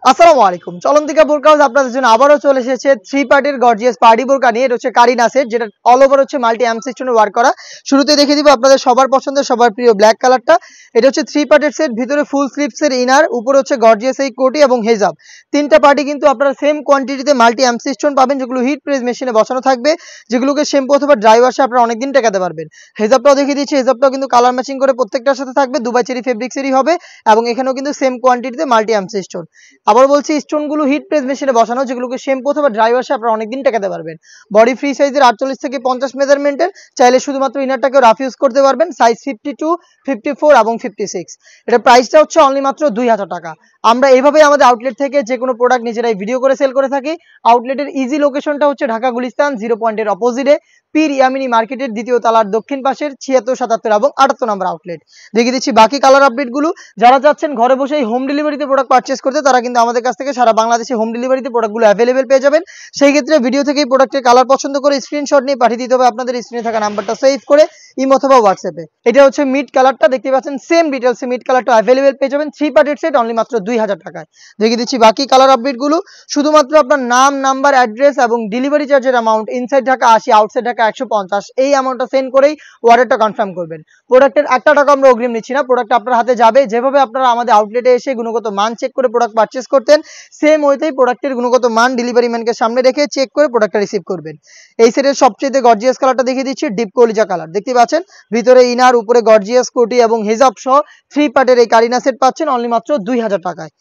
আসসালামু আলাইকুম। চলন্তিকা বোরকা হাউস আপনাদের জন্য আবারও চলে এসেছে থ্রি পার্টের গর্জিয়াস পার্টি বোরকা নিয়ে। এটা হচ্ছে কারিনা সেট, যেটা অল ওভার হচ্ছে মাল্টি অ্যামসিস্টনে ওয়ার্ক করা। শুরুতে দেখিয়ে দিব আপনাদের সবার পছন্দের সবার প্রিয় ব্ল্যাক কালারটা। এটা হচ্ছে থ্রি পার্টের সেট, ভিতরে ফুল স্লিভসের ইনার, উপরে হচ্ছে গর্জিয়াস এই কোটি এবং হেজাব। তিনটা পার্টি কিন্তু আপনারা সেম কোয়ান্টিটিতে মাল্টি অ্যামসিস্টন পাবেন, যেগুলো হিট প্রেস মেশিনে বসানো থাকবে, যেগুলোকে শ্যাম্পু অথবা ড্রাই ওয়াশে আপনারা অনেকদিন টেকাতে পারবেন। হেজাবটাও দেখিয়ে দিচ্ছি, হেজাবটাও কিন্তু কালার ম্যাচিং করে প্রত্যেকটার সাথে থাকবে, দুবাই চেরি ফেব্রিক্সেরই হবে এবং এখানেও কিন্তু সেম কোয়ান্টিটিতে মাল্টি অ্যামসিস্টন। আবার বলছি, স্টোনগুলো হিট প্রেস মেশিনে বসানো, যেগুলোকে শ্যাম্পু অথবা ড্রাই ওয়াশে আপনারা অনেকদিন টেকাতে পারবেন। বডি ফ্রি সাইজের 48 থেকে 50 মেজারমেন্টের, চাইলে শুধুমাত্র ইনারটাকেও রাফ ইউজ করতে পারবেন। সাইজ 52, 54 এবং 56। এটা প্রাইসটা হচ্ছে অনলি মাত্র 2000 টাকা। আমরা এইভাবেই আমাদের আউটলেট থেকে যে কোনো প্রোডাক্ট নিজেরাই ভিডিও করে সেল করে থাকি। আউটলেটের ইজি লোকেশনটা হচ্ছে ঢাকা গুলিস্তান 0 পয়েন্টের অপোজিটে, পীর ইয়ামিনী মার্কেটের দ্বিতীয় তলার দক্ষিণ পাশের 76, 77 এবং 78 নম্বর আউটলেট। দেখিয়ে দিচ্ছি বাকি কালার আপডেটগুলো। যারা চাচ্ছেন ঘরে বসেই হোম ডেলিভারিতে প্রোডাক্ট পারচেস করতে, তারা কিন্তু আমাদের কাছ থেকে সারা বাংলাদেশে হোম ডেলিভারিতে প্রোডাক্টগুলো অ্যাভেলেবেল পেয়ে যাবেন। সেই ক্ষেত্রে ভিডিও থেকে প্রোডাক্টের কালার পছন্দ করে স্ক্রিনশট নিয়ে পাঠিয়ে দিতে হবে আপনাদের স্ক্রিনে থাকা নাম্বারটা সেভ করে ইমো অথবা হোয়াটসঅ্যাপে। এটা হচ্ছে মিড কালারটা, দেখতে পাচ্ছেন সেম ডিটেলসে মিড কালারটা অ্যাভেলেবেল পেয়ে যাবেন। থ্রি পার্টের সেট অনলি মাত্র 2000 টাকায়। দেখিয়ে দিচ্ছি বাকি কালার আপডেটগুলো। শুধুমাত্র আপনার নাম, নাম্বার, অ্যাড্রেস এবং ডেলিভারি চার্জের amount inside Dhaka 80, outside Dhaka 150, এই অ্যামাউন্টটা সেন্ড করেই অর্ডারটা কনফার্ম করবেন। প্রোডাক্টের 1 টাকা আমরা অগ্রিম নিচ্ছি না, প্রোডাক্ট আপনার হাতে যাবে। যেভাবে আপনারা আমাদের আউটলেটে এসে গুণগত মান চেক করে প্রোডাক্ট পারচেস করতেন, সেম ওয়েতেই প্রোডাক্টের গুণগত মান ডেলিভারি ম্যানকে সামনে রেখে চেক করে প্রোডাক্টটা রিসিভ করবেন। এই সেটের সবচেয়ে গর্জিয়াস কালারটা দেখিয়ে দিচ্ছি, ডিপ কলিজা কালার। দেখতে পাচ্ছেন ভিতরে ইনার, উপরে গর্জিয়াস কোটি এবং হিজাব সহ থ্রি পার্টের এই কারিনা সেট পাচ্ছেন অনলি মাত্র 2000 টাকায়।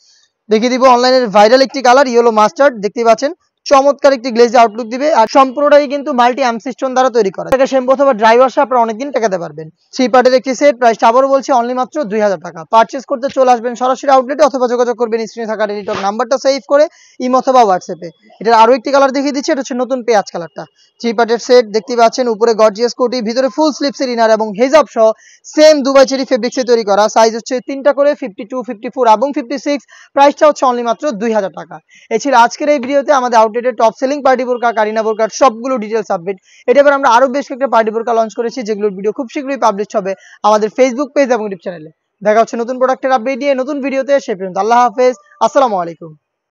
দেখিয়ে দিব অনলাইনের ভাইরাল একটি কালার, ইয়েলো মাস্টার্ড। দেখতে পাচ্ছেন চমৎকার একটি গ্লেজি আউটলুক দিবে, আর সম্পূর্ণটাই কিন্তু মাল্টি অ্যামসিস্টন দ্বারা তৈরি করা। এটা শ্যাম্পু অথবা ড্রাই ওয়াশে আপনারা অনেকদিন টেকাতে পারবেন। থ্রি পার্টের একটি সেট, প্রাইসটা আবারও বলছি অনলি মাত্র 2000 টাকা। পারচেস করতে চলে আসবেন সরাসরি আউটলেটে অথবা যোগাযোগ করবেন স্ক্রিনে থাকা টেলিটক নাম্বারটা সেভ করে ইমো অথবা হোয়াটসঅ্যাপে। এটার আরো একটি কালার দেখিয়ে দিচ্ছি, এটা হচ্ছে নতুন পেঁয়াজ কালারটা। থ্রি পার্টের সেট দেখতে পাচ্ছেন, উপরে গর্জিয়াস কোটি, ভিতরে ফুল স্লিভসের ইনার এবং হেজাব সহ সেম দুবাই চেরি ফেব্রিক্সে তৈরি করা। সাইজ হচ্ছে 3টা করে, 52, 54 এবং 56। প্রাইসটা হচ্ছে অনলি মাত্র 2000 টাকা। এই ছিল আজকের এই ভিডিওতে আমাদের আউটলেটের টপ সেলিং পার্টি বোরকা, কারিনা বোরকার সবগুলো ডিটেলস আপডেট। এটা এবার আমরা আরো বেশ কয়েকটা পার্টি বোরকা লঞ্চ করেছি, যেগুলোর ভিডিও খুব শীঘ্রই পাবলিশ হবে আমাদের ফেসবুক পেজ এবং ইউটিউব চ্যানেলে। দেখা হচ্ছে নতুন প্রোডাক্টের আপডেট নিয়ে নতুন ভিডিওতে। সে পর্যন্ত আল্লাহ হাফেজ, আসসালামু আলাইকুম।